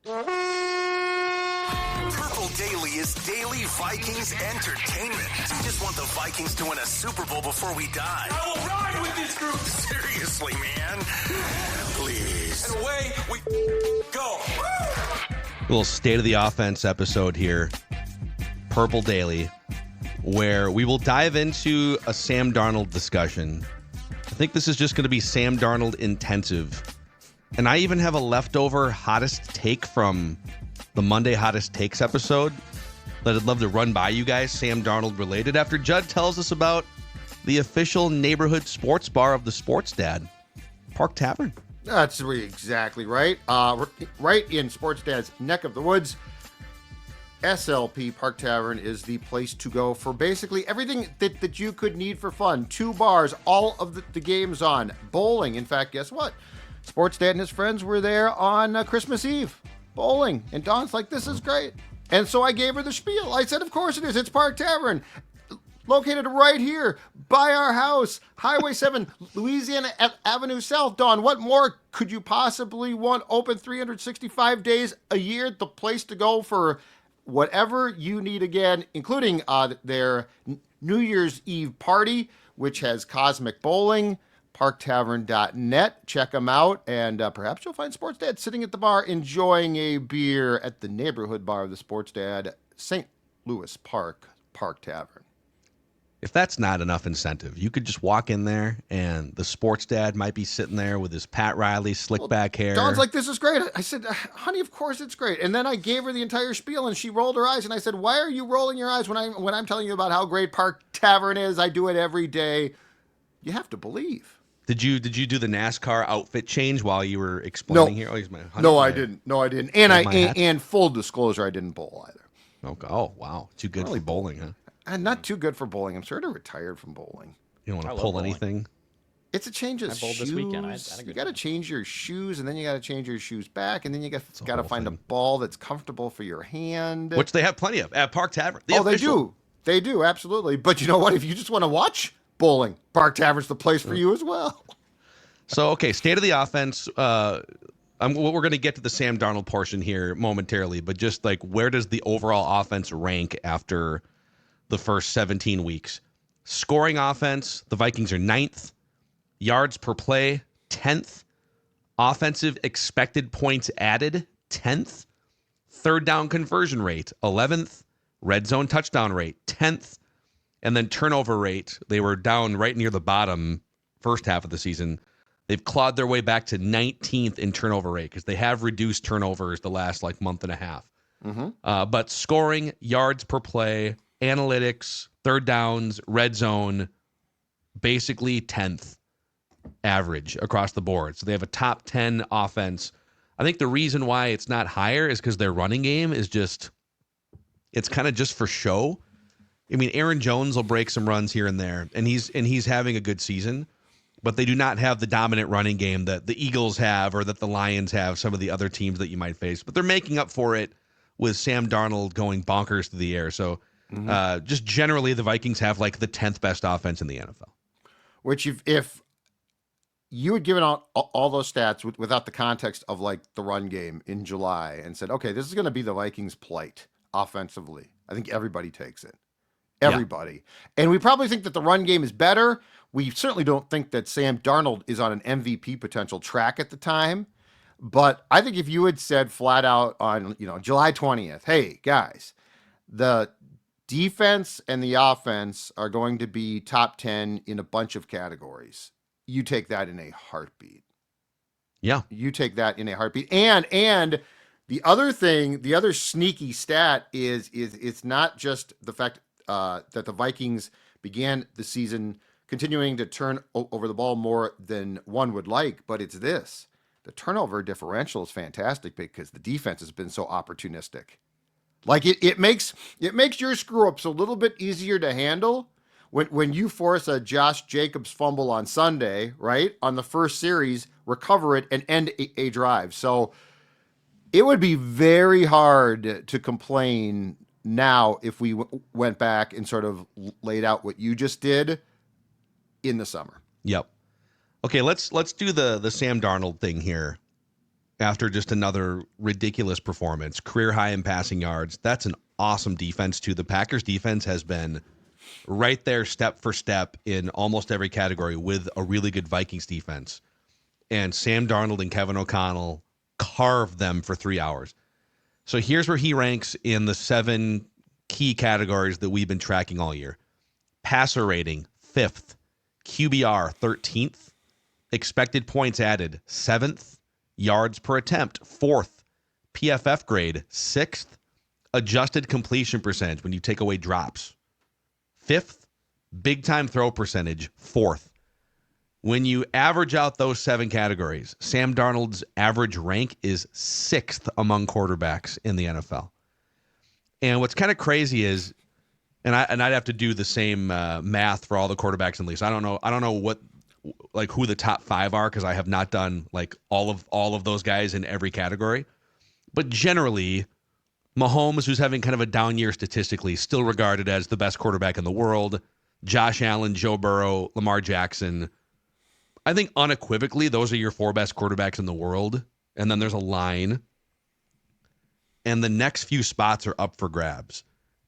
Purple Daily is daily Vikings entertainment. We just want the Vikings to win a Super Bowl before we die. I will ride with this group. Seriously, man. Please. And away we go. A little state of the offense episode here. Purple Daily, where we will dive into a Sam Darnold discussion. I think this is just going to be Sam Darnold intensive. And I even have a leftover hottest take from the Monday Hottest Takes episode that I'd love to run by you guys, Sam Darnold related, after Judd tells us about the official neighborhood sports bar of the Sports Dad, Park Tavern. That's exactly right. Right in Sports Dad's neck of the woods, SLP Park Tavern is the place to go for basically everything that you could need for fun. 2 bars, all of the games on. Bowling. In fact, guess what? Sports Dad and his friends were there on Christmas Eve. Bowling. And Dawn's like, this is great. And so I gave her the spiel. I said, of course it is. It's Park Tavern. Located right here by our house. Highway 7, Louisiana Avenue South. Dawn, what more could you possibly want? Open 365 days a year. The place to go for whatever you need, again, including their New Year's Eve party, which has cosmic bowling. ParkTavern.net. Check them out, and perhaps you'll find Sports Dad sitting at the bar enjoying a beer at the neighborhood bar of the Sports Dad, St. Louis Park, Park Tavern. If that's not enough incentive, you could just walk in there and the Sports Dad might be sitting there with his Pat Riley slick back hair. Dawn's like, this is great. I said, honey, of course it's great. And then I gave her the entire spiel, and she rolled her eyes, and I said, why are you rolling your eyes when I'm telling you about how great Park Tavern is? I do it every day. You have to believe. Did you do the NASCAR outfit change while you were explaining here? Oh, he's my honey. No, I didn't. And full disclosure, I didn't bowl either. Okay. Oh, wow. Too good for bowling, huh? And not too good for bowling. I'm sort of retired from bowling. You don't want to pull anything? It's a change of I bowled shoes. this weekend. You got to change your shoes, and then you got to change your shoes back, and then you got to find a ball that's comfortable for your hand. Which they have plenty of at Park Tavern. They do. They do, absolutely. But you know what? If you just want to watch bowling, Park Tavern's the place for you as well. So, okay, state of the offense. We're going to get to the Sam Darnold portion here momentarily, but just like, where does the overall offense rank after the first 17 weeks? Scoring offense, the Vikings are 9th. Yards per play, 10th. Offensive expected points added, 10th. Third down conversion rate, 11th. Red zone touchdown rate, 10th. And then turnover rate, they were down right near the bottom first half of the season. They've clawed their way back to 19th in turnover rate because they have reduced turnovers the last month and a half. Mm-hmm. But scoring, yards per play, analytics, third downs, red zone, basically 10th average across the board. So they have a top 10 offense. I think the reason why it's not higher is because their running game is it's kind of just for show. I mean, Aaron Jones will break some runs here and there, and he's having a good season. But they do not have the dominant running game that the Eagles have or that the Lions have, some of the other teams that you might face. But they're making up for it with Sam Darnold going bonkers through the air. So just generally, the Vikings have the 10th best offense in the NFL. Which if you had given out all those stats without the context of the run game in July and said, okay, this is going to be the Vikings' plight offensively, I think everybody takes it. Everybody. Yeah. And we probably think that the run game is better. We certainly don't think that Sam Darnold is on an MVP potential track at the time. But I think if you had said flat out on, July 20th, hey, guys, the defense and the offense are going to be top 10 in a bunch of categories, you take that in a heartbeat. Yeah. You take that in a heartbeat. And the other sneaky stat is it's not just the fact that the Vikings began the season continuing to turn over the ball more than one would like, but it's this. The turnover differential is fantastic because the defense has been so opportunistic. It makes your screw-ups a little bit easier to handle when you force a Josh Jacobs fumble on Sunday, right? On the first series, recover it and end a drive. So it would be very hard to complain now if we went back and sort of laid out what you just did in the summer. Yep. Okay, let's do the Sam Darnold thing here. after just another ridiculous performance, career high in passing yards. That's an awesome defense, too. The Packers defense has been right there step for step in almost every category with a really good Vikings defense. And Sam Darnold and Kevin O'Connell carved them for 3 hours. So here's where he ranks in the 7 key categories that we've been tracking all year. Passer rating, 5th. QBR, 13th. Expected points added, 7th. Yards per attempt, 4th. PFF grade, 6th. Adjusted completion percentage when you take away drops, 5th. Big time throw percentage, 4th. When you average out those 7 categories, Sam Darnold's average rank is 6th among quarterbacks in the NFL. And what's kind of crazy is, and I'd have to do the same math for all the quarterbacks in the league. So I don't know what, like, who the top 5 are, because I have not done like all of those guys in every category. But generally, Mahomes, who's having kind of a down year statistically, still regarded as the best quarterback in the world. Josh Allen, Joe Burrow, Lamar Jackson. I think unequivocally, those are your 4 best quarterbacks in the world. And then there's a line. And the next few spots are up for grabs.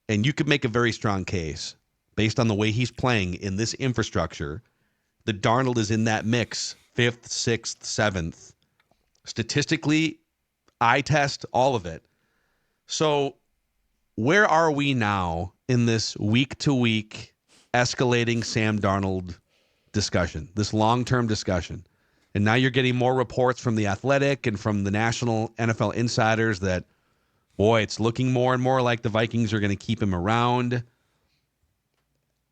And you could make a very strong case, based on the way he's playing in this infrastructure, that Darnold is in that mix, 5th, 6th, 7th. Statistically, eye test, all of it. So where are we now in this week-to-week escalating Sam Darnold discussion, this long-term discussion? And now you're getting more reports from The Athletic and from the national NFL insiders that, boy, it's looking more and more like the Vikings are going to keep him around.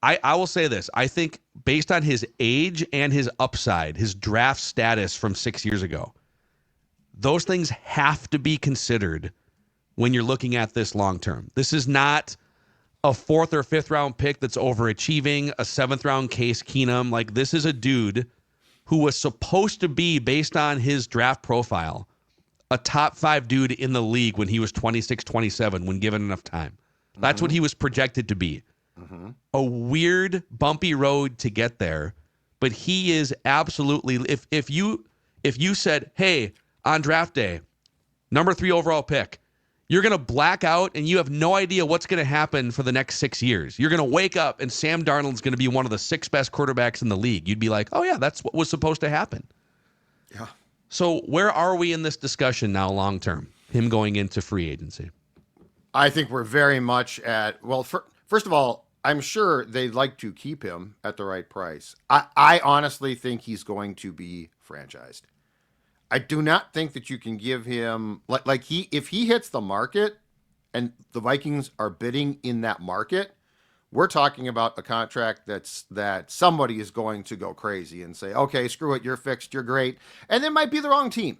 I will say this. I think based on his age and his upside, his draft status from 6 years ago, those things have to be considered when you're looking at this long-term. This is not a 4th or 5th round pick that's overachieving, a 7th round Case Keenum. Like, this is a dude who was supposed to be, based on his draft profile, a top 5 dude in the league when he was 26, 27, when given enough time. That's what he was projected to be. A weird, bumpy road to get there, but he is absolutely, if you said, hey, on draft day, number 3 overall pick, you're going to black out and you have no idea what's going to happen for the next 6 years. You're going to wake up and Sam Darnold's going to be one of the 6 best quarterbacks in the league. You'd be like, oh yeah, that's what was supposed to happen. Yeah. So where are we in this discussion now long-term, him going into free agency? I think we're very much at, well, first of all, I'm sure they'd like to keep him at the right price. I honestly think he's going to be franchised. I do not think that you can give him if he hits the market and the Vikings are bidding in that market, we're talking about a contract that somebody is going to go crazy and say, okay, screw it, you're fixed, you're great. And it might be the wrong team.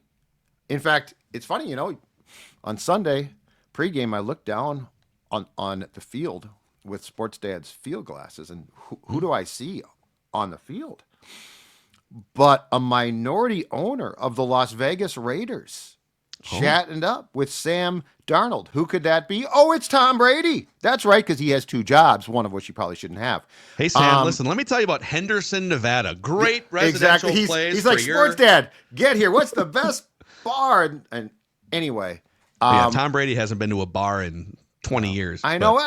In fact, it's funny, on Sunday pregame, I looked down on the field with Sports Dad's field glasses, and who do I see on the field? But a minority owner of the Las Vegas Raiders chatting up with Sam Darnold. Who could that be? Oh, it's Tom Brady. That's right, because he has 2 jobs, one of which he probably shouldn't have. Hey, Sam, listen, let me tell you about Henderson, Nevada. Great residential place. He's like, Sports Dad, get here. What's the best bar? And anyway. Tom Brady hasn't been to a bar in 20 years. I know.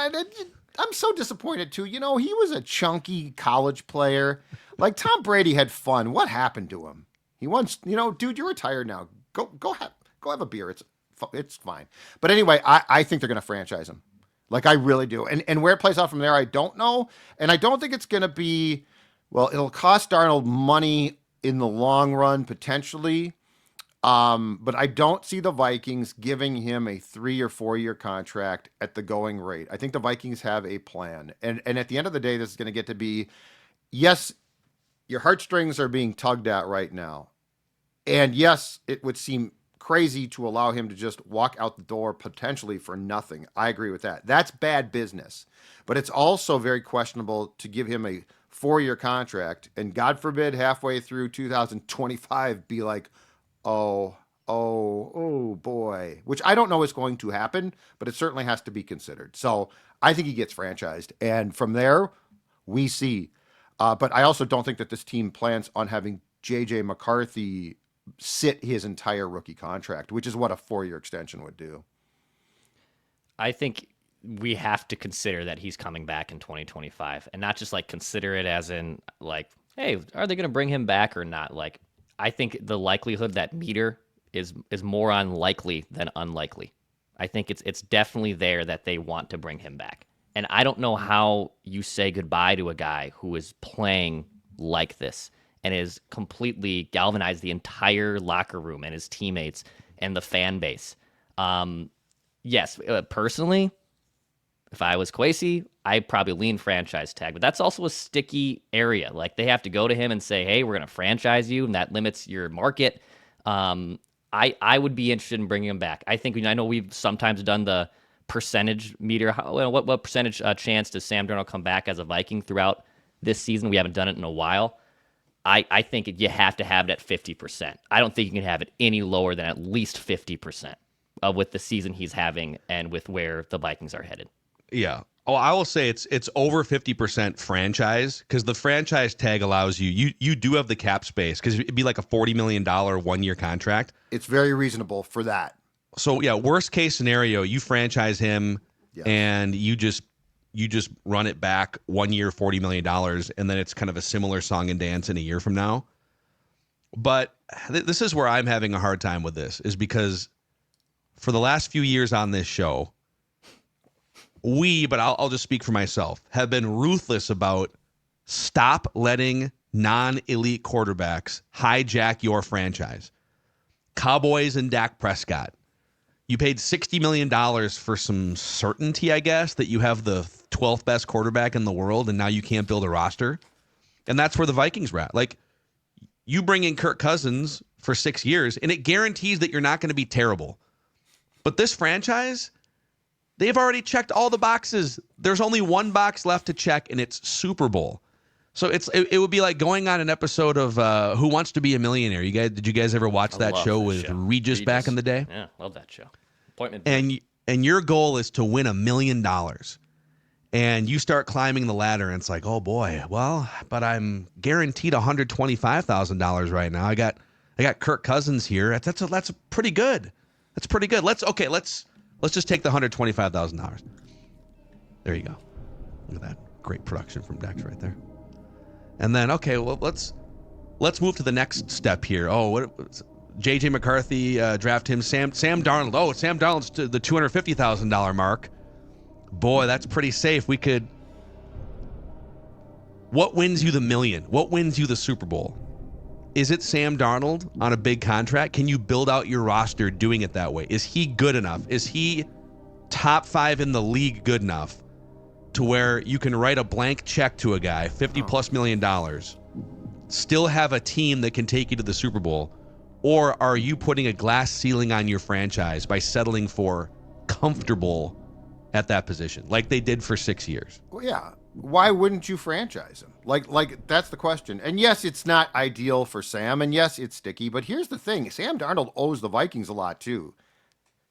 I'm so disappointed, too. He was a chunky college player. Like, Tom Brady had fun. What happened to him? He once, dude, you're retired now. Go have a beer. It's fine. But anyway, I think they're going to franchise him. Like, I really do. And where it plays out from there, I don't know. And I don't think it's going to be, well, it'll cost Darnold money in the long run, potentially. But I don't see the Vikings giving him a 3 or 4 year contract at the going rate. I think the Vikings have a plan. And at the end of the day, this is going to get to be, yes, your heartstrings are being tugged at right now. And yes, it would seem crazy to allow him to just walk out the door potentially for nothing. I agree with that. That's bad business. But it's also very questionable to give him a 4 year contract and, God forbid, halfway through 2025 be like, oh boy, which I don't know is going to happen, but it certainly has to be considered. So I think he gets franchised. And from there, we see. But I also don't think that this team plans on having JJ McCarthy sit his entire rookie contract, which is what a 4-year extension would do. I think we have to consider that he's coming back in 2025 and not just like consider it as in like, hey, are they going to bring him back or not? Like, I think the likelihood that meter is more unlikely than unlikely. I think it's definitely there that they want to bring him back. And I don't know how you say goodbye to a guy who is playing like this and is completely galvanized the entire locker room and his teammates and the fan base. Yes, personally, if I was Kwesi, I'd probably lean franchise tag, but that's also a sticky area. Like they have to go to him and say, hey, we're going to franchise you, and that limits your market. I would be interested in bringing him back. I know we've sometimes done the percentage meter. What percentage chance does Sam Darnold come back as a Viking throughout this season? We haven't done it in a while. I think you have to have it at 50%. I don't think you can have it any lower than at least 50% with the season he's having and with where the Vikings are headed. Yeah. Oh, I will say it's over 50% franchise because the franchise tag allows you do have the cap space because it'd be like a $40 million 1-year contract. It's very reasonable for that. So yeah, worst case scenario, you franchise him and you just run it back 1 year, $40 million, and then it's kind of a similar song and dance in a year from now. But this is where I'm having a hard time with this is because for the last few years on this show, but I'll just speak for myself, have been ruthless about stop letting non-elite quarterbacks hijack your franchise. Cowboys and Dak Prescott. You paid $60 million for some certainty, I guess, that you have the 12th best quarterback in the world, and now you can't build a roster. And that's where the Vikings were at. Like, you bring in Kirk Cousins for 6 years, and it guarantees that you're not going to be terrible. But this franchise, they've already checked all the boxes. There's only one box left to check, and it's Super Bowl. So it would be like going on an episode of Who Wants to Be a Millionaire. Did you guys ever watch that show with Regis back in the day? Yeah, love that show. Appointment. And your goal is to win $1 million. And you start climbing the ladder, and it's like, oh boy, well, but I'm guaranteed $125,000 right now. I got Kirk Cousins here. That's pretty good. That's pretty good. Let's just take the $125,000. There you go. Look at that great production from Dex right there. And then let's move to the next step here. Oh, what JJ McCarthy draft him Sam Darnold. Oh, Sam Darnold's to the $250,000 mark. Boy, that's pretty safe. What wins you the million? What wins you the Super Bowl? Is it Sam Darnold on a big contract? Can you build out your roster doing it that way? Is he good enough? Is he top 5 in the league good enough to where you can write a blank check to a guy, $50+ million, still have a team that can take you to the Super Bowl? Or are you putting a glass ceiling on your franchise by settling for comfortable at that position like they did for 6 years? Well, yeah. Why wouldn't you franchise him? Like that's the question. And yes, it's not ideal for Sam, and yes, it's sticky, but here's the thing. Sam Darnold owes the Vikings a lot too.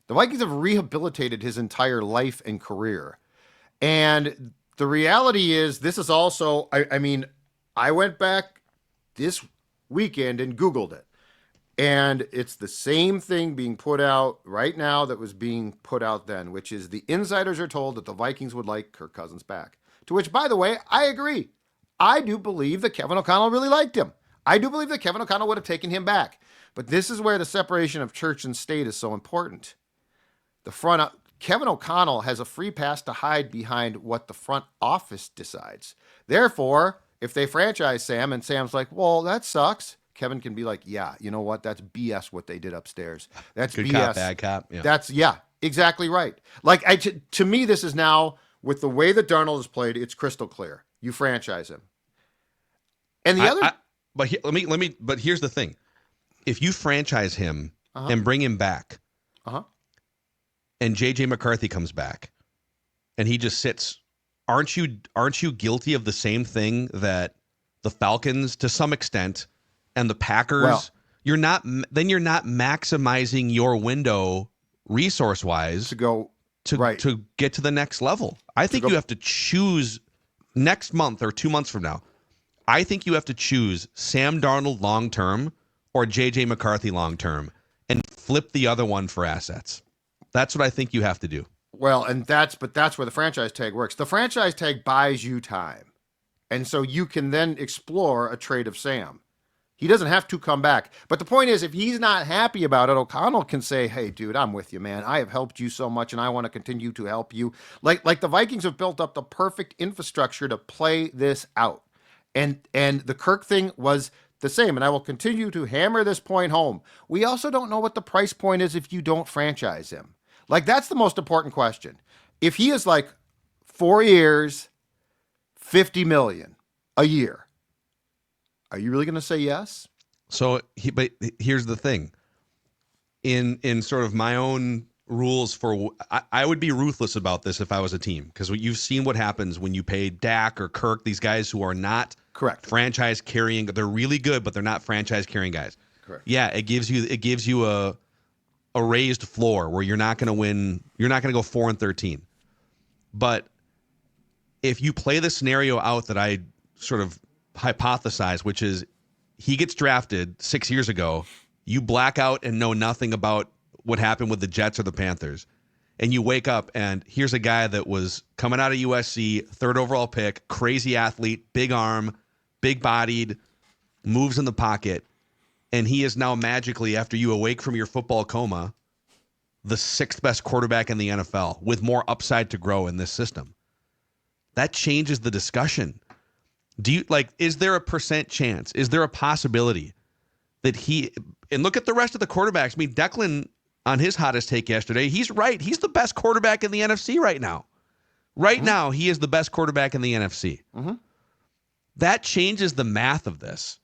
The Vikings have rehabilitated his entire life and career. And the reality is this is also, I went back this weekend and Googled it. And it's the same thing being put out right now that was being put out then, which is the insiders are told that the Vikings would like Kirk Cousins back. To which, by the way, I agree. I do believe that Kevin O'Connell really liked him. I do believe that Kevin O'Connell would have taken him back. But this is where the separation of church and state is so important. Kevin O'Connell has a free pass to hide behind what the front office decides. Therefore, if they franchise Sam and Sam's like, well, that sucks, Kevin can be like, yeah, you know what? That's BS what they did upstairs. That's good BS. Cop, bad cop. Yeah. Exactly right. Like to me, this is now with the way that Darnold is played, it's crystal clear. You franchise him. And but here's the thing. If you franchise him and bring him back, and JJ McCarthy comes back and he just sits, aren't you guilty of the same thing that the Falcons to some extent and the Packers? You're not maximizing your window resource wise to get to the next level. I think you have to choose next month or 2 months from now. I think you have to choose Sam Darnold long term or JJ McCarthy long term and flip the other one for assets. That's what I think you have to do. Well, and that's where the franchise tag works. The franchise tag buys you time. And so you can then explore a trade of Sam. He doesn't have to come back. But the point is, if he's not happy about it, O'Connell can say, hey, dude, I'm with you, man. I have helped you so much, and I want to continue to help you. Like the Vikings have built up the perfect infrastructure to play this out. And the Kirk thing was the same, and I will continue to hammer this point home. We also don't know what the price point is if you don't franchise him. Like, that's the most important question. If he is like 4 years, $50 million a year, are you really going to say yes? So, but here's the thing. In sort of my own rules for, I would be ruthless about this if I was a team, because you've seen what happens when you pay Dak or Kirk, these guys who are not correct franchise carrying. They're really good, but they're not franchise carrying guys. Correct. Yeah, it gives you a raised floor where you're not going to win. You're not going to go 4-13. But if you play the scenario out that I sort of hypothesize, which is he gets drafted 6 years ago, you black out and know nothing about what happened with the Jets or the Panthers, and you wake up and here's a guy that was coming out of USC, 3rd overall pick, crazy athlete, big arm, big bodied, moves in the pocket, and he is now magically, after you awake from your football coma, the 6th best quarterback in the NFL with more upside to grow in this system. That changes the discussion. Is there a percent chance? Is there a possibility that and look at the rest of the quarterbacks. I mean, Declan on his hottest take yesterday, he's right. He's the best quarterback in the NFC right now. Right now, he is the best quarterback in the NFC. Mm-hmm. That changes the math of this.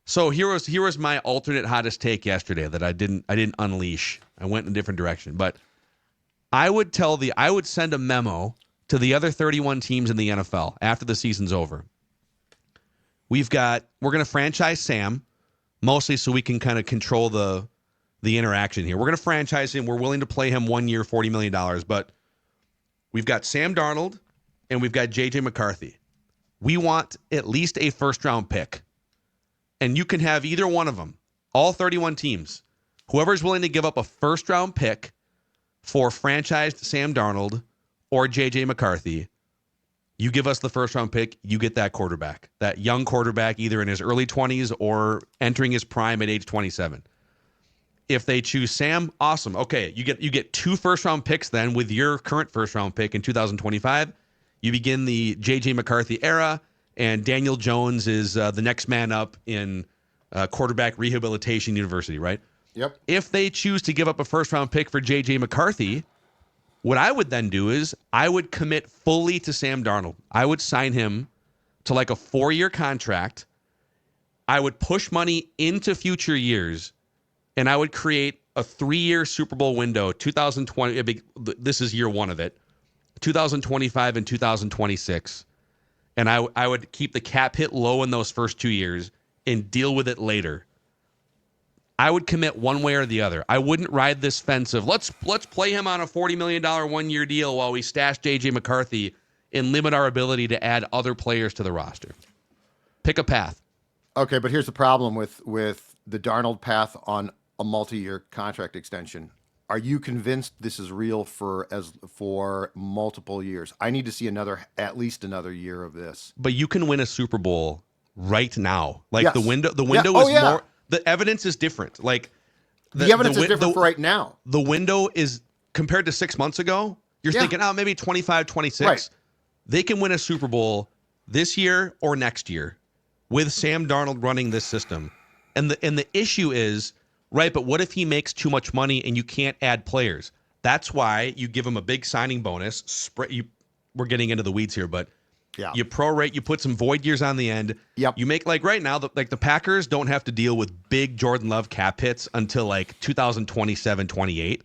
So here was my alternate hottest take yesterday that I didn't unleash. I went in a different direction. But I would send a memo to the other 31 teams in the NFL after the season's over. We're going to franchise Sam, mostly so we can kind of control the interaction here. We're going to franchise him. We're willing to play him 1 year, $40 million. But we've got Sam Darnold and we've got JJ McCarthy. We want at least a first-round pick. And you can have either one of them, all 31 teams. Whoever's willing to give up a first-round pick for franchised Sam Darnold or JJ McCarthy, you give us the first-round pick, you get that quarterback, that young quarterback either in his early 20s or entering his prime at age 27. If they choose Sam, awesome. Okay, you get 2 first-round picks then with your current first-round pick in 2025. You begin the JJ McCarthy era, and Daniel Jones is the next man up in quarterback rehabilitation university, right? Yep. If they choose to give up a first-round pick for JJ McCarthy, what I would then do is I would commit fully to Sam Darnold. I would sign him to like a 4-year contract. I would push money into future years, and I would create a 3-year Super Bowl window, 2020. This is year 1 of it, 2025 and 2026. And I would keep the cap hit low in those first 2 years and deal with it later. I would commit one way or the other. I wouldn't ride this fence of let's play him on a $40 million 1-year deal while we stash JJ McCarthy and limit our ability to add other players to the roster. Pick a path. Okay, but here's the problem with the Darnold path on a multi-year contract extension. Are you convinced this is real for multiple years? I need to see at least another year of this. But you can win a Super Bowl right now. Like yes. The window is more. The evidence is different. Like the evidence is different for right now. The window is compared to 6 months ago. You're thinking, maybe 25, 26. Right. They can win a Super Bowl this year or next year with Sam Darnold running this system. And the issue is, right, but what if he makes too much money and you can't add players? That's why you give him a big signing bonus. We're getting into the weeds here, but you prorate, you put some void years on the end. Yep. You make, like right now, the Packers don't have to deal with big Jordan Love cap hits until like 2027, 28,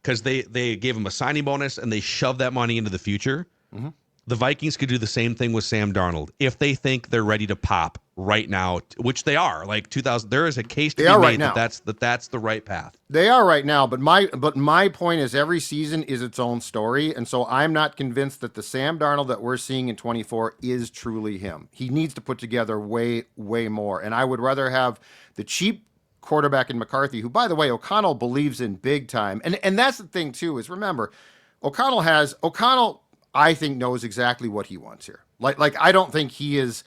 because they gave him a signing bonus and they shoved that money into the future. Mm-hmm. The Vikings could do the same thing with Sam Darnold if they think they're ready to pop right now, which they are. Like 2000, there is a case to be made that that's the right path. They are right now, but my point is every season is its own story, and so I'm not convinced that the Sam Darnold that we're seeing in 24 is truly him. He needs to put together way more, and I would rather have the cheap quarterback in McCarthy, who, by the way, O'Connell believes in big time. And that's the thing, too, is remember, O'Connell, I think, knows exactly what he wants here. Like I don't think he is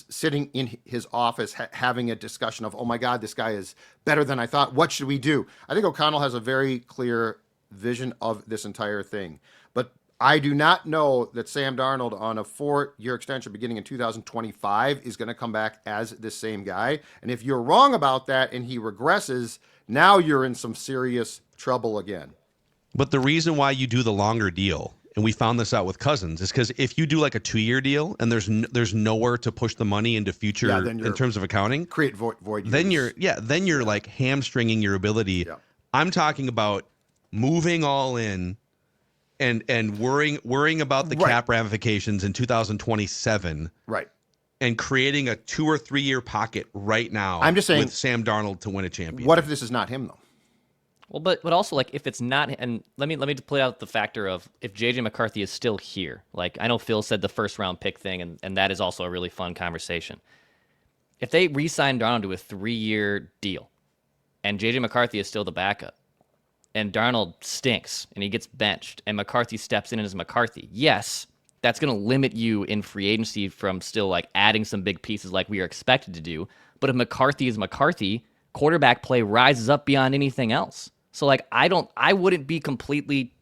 sitting in his office having a discussion of, oh my God, this guy is better than I thought. What should we do? I think O'Connell has a very clear vision of this entire thing. But I do not know that Sam Darnold on a 4-year extension beginning in 2025 is going to come back as this same guy. And if you're wrong about that and he regresses, now you're in some serious trouble again. But the reason why you do the longer deal, and we found this out with Cousins, is because if you do like a 2-year deal and there's nowhere to push the money into future in terms of accounting, create void. Then you're like hamstringing your ability. Yeah. I'm talking about moving all in and worrying about the cap ramifications in 2027. Right. And creating a 2 or 3 year pocket right now. I'm just saying, with Sam Darnold to win a championship. What if this is not him though? Well, but also, like, if it's not, and let me play out the factor of if JJ McCarthy is still here. Like, I know Phil said the first round pick thing, and that is also a really fun conversation. If they re-sign Darnold to a 3-year deal, and JJ McCarthy is still the backup, and Darnold stinks, and he gets benched, and McCarthy steps in as McCarthy, yes, that's going to limit you in free agency from still, like, adding some big pieces like we are expected to do. But if McCarthy is McCarthy, quarterback play rises up beyond anything else. So, like, I wouldn't be completely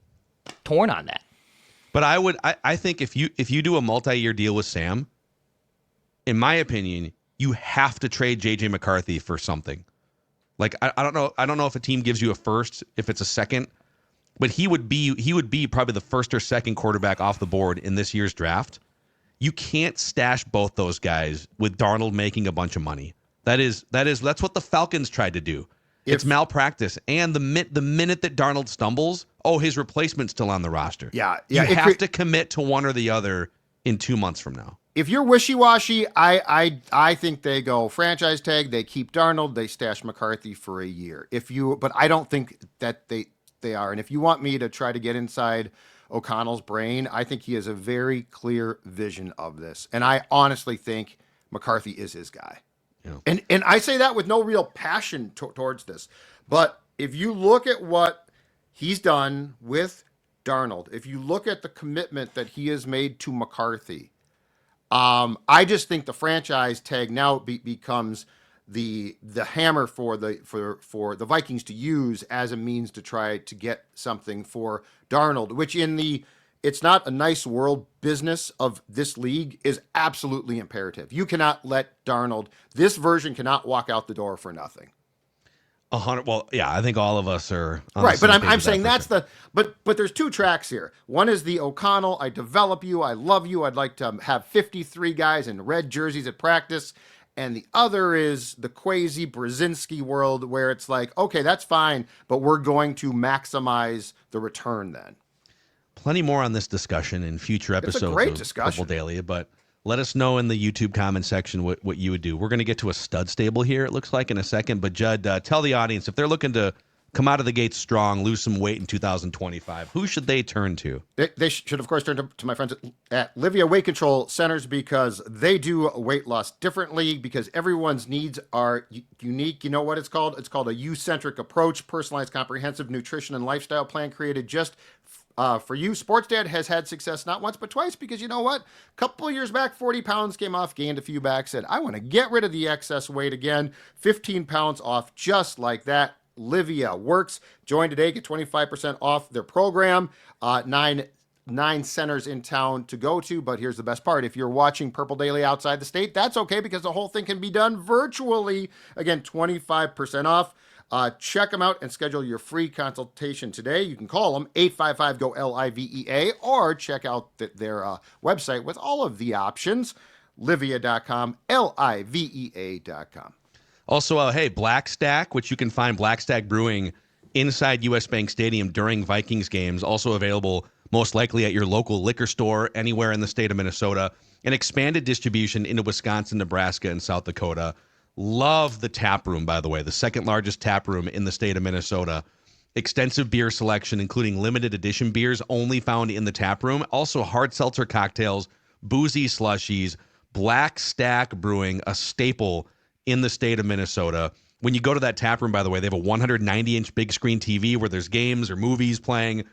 torn on that. But I think if you do a multi-year deal with Sam, in my opinion, you have to trade JJ McCarthy for something. Like, I don't know if a team gives you a first, if it's a second, but he would be probably the first or second quarterback off the board in this year's draft. You can't stash both those guys with Darnold making a bunch of money. That's what the Falcons tried to do. It's malpractice. And the minute that Darnold stumbles, his replacement's still on the roster. Yeah. You have to commit to one or the other in 2 months from now. If you're wishy-washy, I think they go franchise tag, they keep Darnold, they stash McCarthy for a year. But I don't think that they are. And if you want me to try to get inside O'Connell's brain, I think he has a very clear vision of this. And I honestly think McCarthy is his guy. Yeah. And I say that with no real passion towards this. But if you look at what he's done with Darnold, if you look at the commitment that he has made to McCarthy, I just think the franchise tag now becomes the hammer for the Vikings to use as a means to try to get something for Darnold, which it's not a nice world business of this league is absolutely imperative. You cannot let Darnold, this version cannot walk out the door for nothing. 100. Well, yeah, I think all of us are on right. The but same page I'm with saying that that's but there's 2 tracks here. One is the O'Connell, I develop you, I love you, I'd like to have 53 guys in red jerseys at practice. And the other is the Kwesi Brzezinski world where it's like, okay, that's fine, but we're going to maximize the return then. Plenty more on this discussion in future episodes of Purple Daily, but let us know in the YouTube comment section what you would do. We're going to get to a stud stable here, it looks like, in a second. But, Judd, tell the audience, if they're looking to come out of the gate strong, lose some weight in 2025, who should they turn to? They should, of course, turn to my friends at Livia Weight Control Centers because they do weight loss differently, because everyone's needs are unique. You know what it's called? It's called a you-centric approach, personalized, comprehensive nutrition and lifestyle plan created just for you. Sports Dad has had success not once but twice because you know what? A couple of years back, 40 pounds came off, gained a few back, said, I want to get rid of the excess weight again. 15 pounds off just like that. Livia works. Join today. Get 25% off their program. Nine centers in town to go to. But here's the best part. If you're watching Purple Daily outside the state, that's okay because the whole thing can be done virtually. Again, 25% off. Check them out and schedule your free consultation today. You can call them 855-GO-LIVEA or check out their website with all of the options, livia.com, livea.com. Also, hey, Black Stack, which you can find Black Stack Brewing inside US Bank Stadium during Vikings games, also available most likely at your local liquor store anywhere in the state of Minnesota, and expanded distribution into Wisconsin, Nebraska, and South Dakota. Love the tap room, by the way, the second largest tap room in the state of Minnesota. Extensive beer selection, including limited edition beers only found in the tap room. Also hard seltzer cocktails, boozy slushies. Black Stack Brewing, a staple in the state of Minnesota. When you go to that tap room, by the way, they have a 190-inch big screen TV where there's games or movies playing,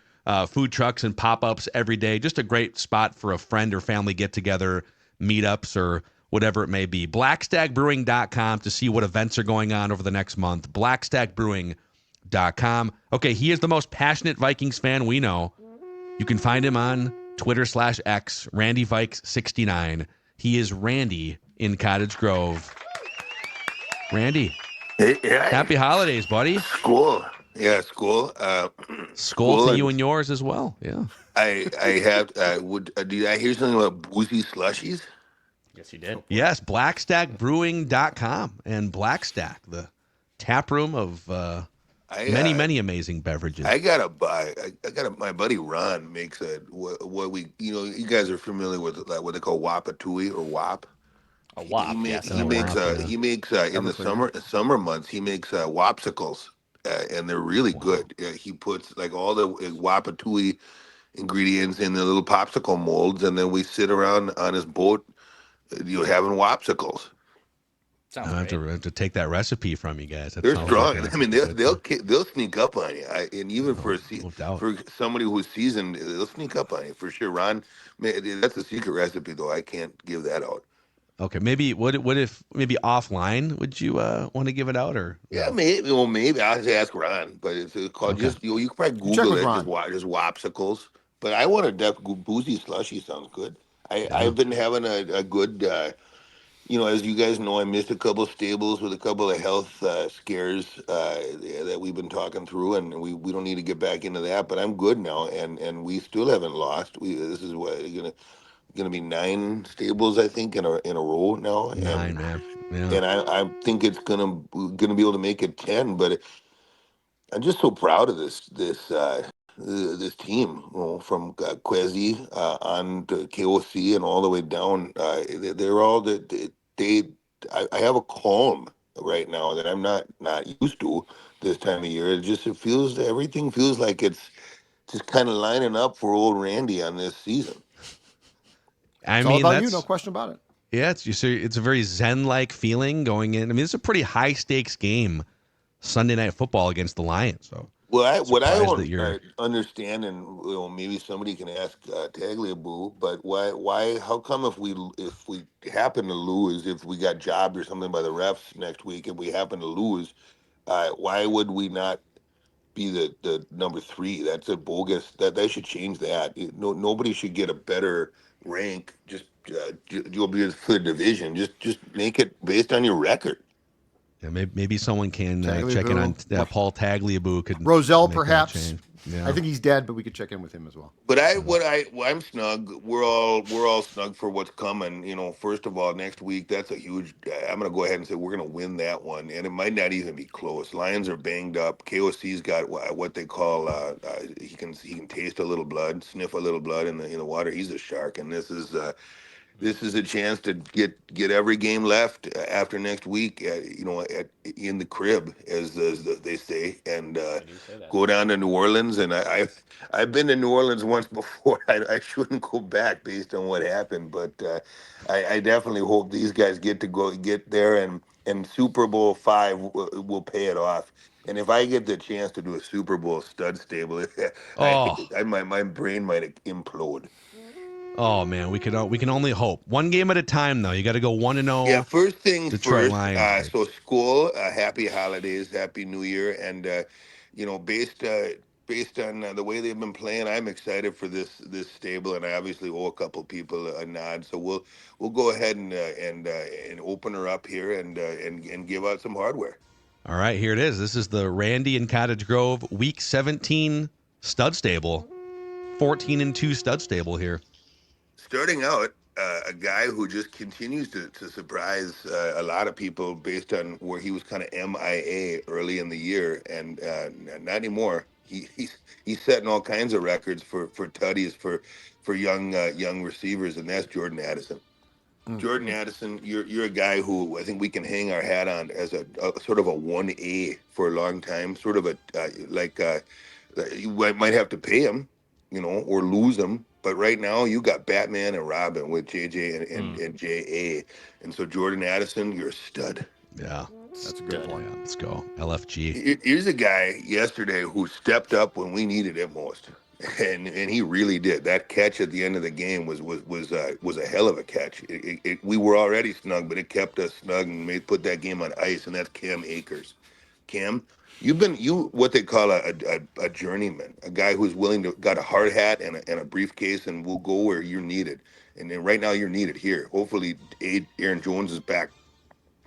food trucks and pop-ups every day. Just a great spot for a friend or family get-together, meetups, or whatever it may be. Blackstackbrewing.com to see what events are going on over the next month. Blackstackbrewing.com. Okay, he is the most passionate Vikings fan we know. You can find him on Twitter/X, RandyVikes69. He is Randy in Cottage Grove. Randy. Hey, Happy holidays, buddy. School. Yeah, school. School to you and yours as well. Yeah. I have. Did I hear something about boozy slushies? Yes, you did. Yes, blackstackbrewing.com and Blackstack, the tap room of many amazing beverages. I gotta buy. My buddy Ron makes what we. You guys are familiar with what they call Wapatui or Wap. A wop. He makes in the summer months. He makes wopsicles, and they're really good. He puts like all the Wapatui ingredients in the little popsicle molds, and then we sit around on his boat, having wopsicles. Sounds I great. have to take that recipe from you guys. That They're sounds strong. like I mean, they'll sneak up on you. And even no doubt. for somebody who's seasoned, they'll sneak up on you for sure. Ron, that's a secret recipe though. I can't give that out. Okay, maybe what if maybe offline would you want to give it out or Yeah, maybe. Well, maybe I'll just ask Ron. But it's called Okay. just you can probably Check Google with it. Ron. Just wopsicles. But I want a boozy slushy. Sounds good. I've been having a good. As you guys know, I missed a couple of stables with a couple of health scares that we've been talking through, and we don't need to get back into that. But I'm good now, and we still haven't lost. This is what gonna be 9 stables, I think, in a row now. 9, man. Yeah. And I think it's gonna be able to make it 10. But I'm just so proud of this team, from Quezzy on to KOC and all the way down. They're all I have a calm right now that I'm not used to this time of year. Everything feels like it's just kind of lining up for old Randy on this season. It's all about you, no question about it. Yeah, it's a very zen-like feeling going in. I mean, it's a pretty high-stakes game, Sunday Night Football against the Lions. So, what I that you're- don't understand, and maybe somebody can ask Tagliabue, but why? How come if we happen to lose, if we got jobbed or something by the refs next week, and we happen to lose, why would we not be the number 3? That's a bogus. They should change that. Nobody should get a better rank just you'll be for the division. Just make it based on your record. Yeah, maybe someone can check in on Paul Tagliabue. Could Roselle, make that perhaps. change. Yeah. I think he's dead, but we could check in with him as well. But I'm snug. We're all snug for what's coming. First of all, next week that's a huge. I'm gonna go ahead and say we're gonna win that one, and it might not even be close. Lions are banged up. KOC's got what they call he can taste a little blood, sniff a little blood in the water. He's a shark, and this is a chance to get every game left after next week, in the crib, as they say, and go down to New Orleans. And I've been to New Orleans once before. I shouldn't go back based on what happened, but I definitely hope these guys get there, and Super Bowl 5 will pay it off. And if I get the chance to do a Super Bowl stud stable, my brain might implode. Oh man, we can only hope. One game at a time, though. You got to go 1-0. Yeah, first things Detroit first. Lions. So school, happy holidays, happy New Year, and based on the way they've been playing, I'm excited for this stable, and I obviously owe a couple people a nod. So we'll go ahead and open her up here and give out some hardware. All right, here it is. This is the Randy and Cottage Grove Week 17 stud stable, 14-2 stud stable here. Starting out, a guy who just continues to surprise a lot of people based on where he was kind of MIA early in the year, and not anymore. He's setting all kinds of records for tutties for young receivers, and that's Jordan Addison. Jordan Addison, you're a guy who I think we can hang our hat on as a sort of a 1A for a long time, sort of you might have to pay him, or lose him. But right now, you got Batman and Robin with JJ and JA. And so Jordan Addison, you're a stud. Yeah. That's a good point. Yeah, let's go. LFG. Here's a guy yesterday who stepped up when we needed it most, and he really did. That catch at the end of the game was a hell of a catch. We were already snug, but it kept us snug and put that game on ice. And that's Cam Akers. Cam, you've been what they call a journeyman, a guy who's willing to got a hard hat and a briefcase and will go where you're needed. And then right now you're needed here. Hopefully, Aaron Jones is back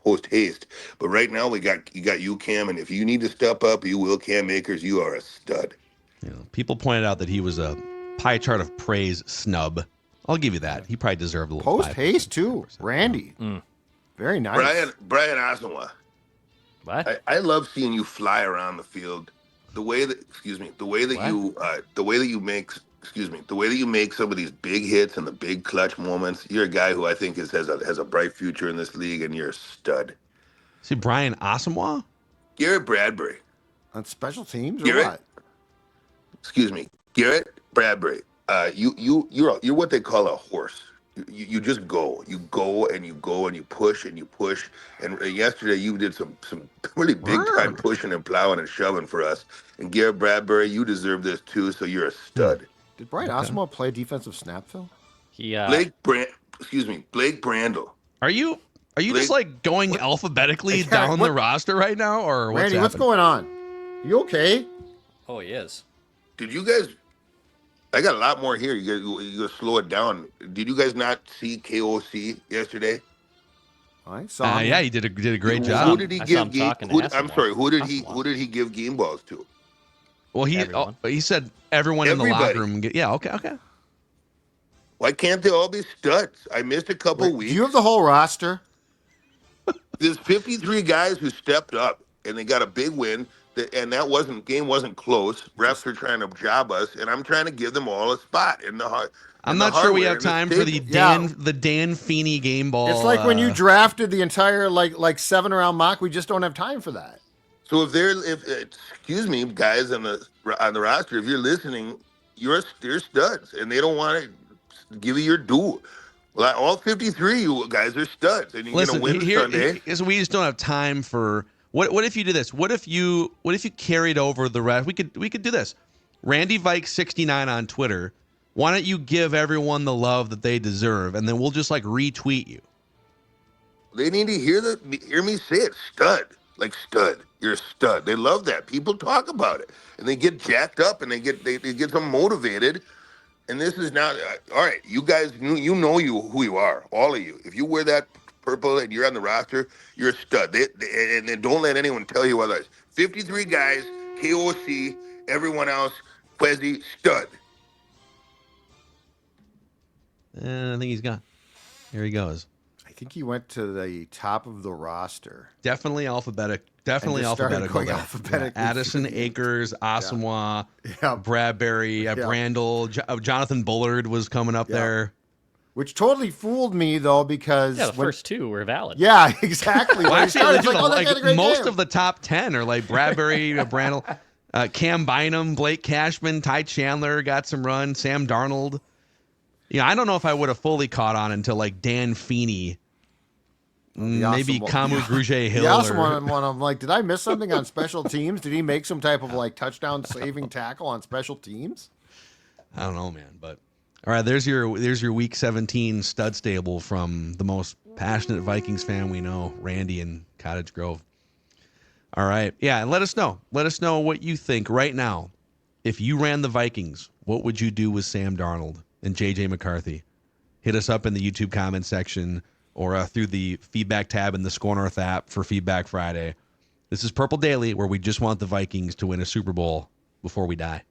post haste. But right now you got you, Cam, and if you need to step up, you will. Cam Akers, you are a stud. You know, people pointed out that he was a pie chart of praise snub. I'll give you that. He probably deserved a little Post haste too, Randy. Very nice. Brian Asamoah. What? I love seeing you fly around the field. The way that you make some of these big hits and the big clutch moments. You're a guy who I think has a bright future in this league, and you're a stud. See, Brian Asamoah? Garrett Bradbury. On special teams or Garrett? what? Garrett Bradbury. You're what they call a horse. You just go. You go and you go and you push and you push. And yesterday you did some really big time pushing and plowing and shoving for us. And Garrett Bradbury, you deserve this too. So you're a stud. Did Brian Asamoah play defensive snap, Phil? He Blake Brandel. Are you just like going alphabetically down the roster right now, or what's Randy, what's happening? going on? You okay? Oh, he is. Did you guys? I got a lot more here. You gotta slow it down. Did you guys not see KOC yesterday? I saw him. Yeah, he did a great Who job. did he I saw give him game? talking to I'm Asamoah. sorry. Who did Asamoah. he give game balls to? Well, Everyone. he said everyone in the Everybody. locker room. Yeah, okay. Why can't they all be studs? I missed a couple Wait, weeks. do you have the whole roster? There's 53 guys who stepped up and they got a big win. And game wasn't close. Refs are trying to job us, and I'm trying to give them all a spot in the heart. I'm not sure we have time for the Dan Feeney game ball. It's like when you drafted the entire like 7-round mock. We just don't have time for that. So excuse me, guys on the roster, if you're listening, you're studs, and they don't want to give you your due. Well, all 53 you guys are studs, and you're gonna win Sunday. We just don't have time for. What if you do this? What if you carried over the rest? We could do this. Randy Vike 69 on Twitter. Why don't you give everyone the love that they deserve, and then we'll just like retweet you. They need to hear me say it. Stud. Like stud. You're a stud. They love that. People talk about it. And they get jacked up and they get them motivated. And this is now all right, you guys who you are, all of you. If you wear that purple and you're on the roster, you're a stud. And then don't let anyone tell you otherwise. 53 guys, KOC, everyone else, Quezzy, stud. And I think he's gone. Here he goes. I think he went to the top of the roster. Definitely alphabetic. Definitely And just started alphabetical. going alphabetically. Addison Akers, Asamoah, Yeah. Bradbury, Brandel, Jonathan Bullard was coming up there. Which totally fooled me though, because Yeah, the first two were valid. Yeah, exactly. Well, When he actually, started, it's like, like, that had a great most game. of the top 10 are like Bradbury, Brandel, Cam Bynum, Blake Cashman, Ty Chandler got some run, Sam Darnold. I don't know if I would have fully caught on until like Dan Feeney, maybe Kamu Grugier-Hill. The awesome one, I'm like, did I miss something on special teams? Did he make some type of like touchdown saving tackle on special teams? I don't know, man. But all right, there's your week 17 stud stable from the most passionate Vikings fan we know, Randy in Cottage Grove. All right, yeah, and let us know. Let us know what you think right now. If you ran the Vikings, what would you do with Sam Darnold and JJ McCarthy? Hit us up in the YouTube comment section or through the feedback tab in the Score North app for Feedback Friday. This is Purple Daily, where we just want the Vikings to win a Super Bowl before we die.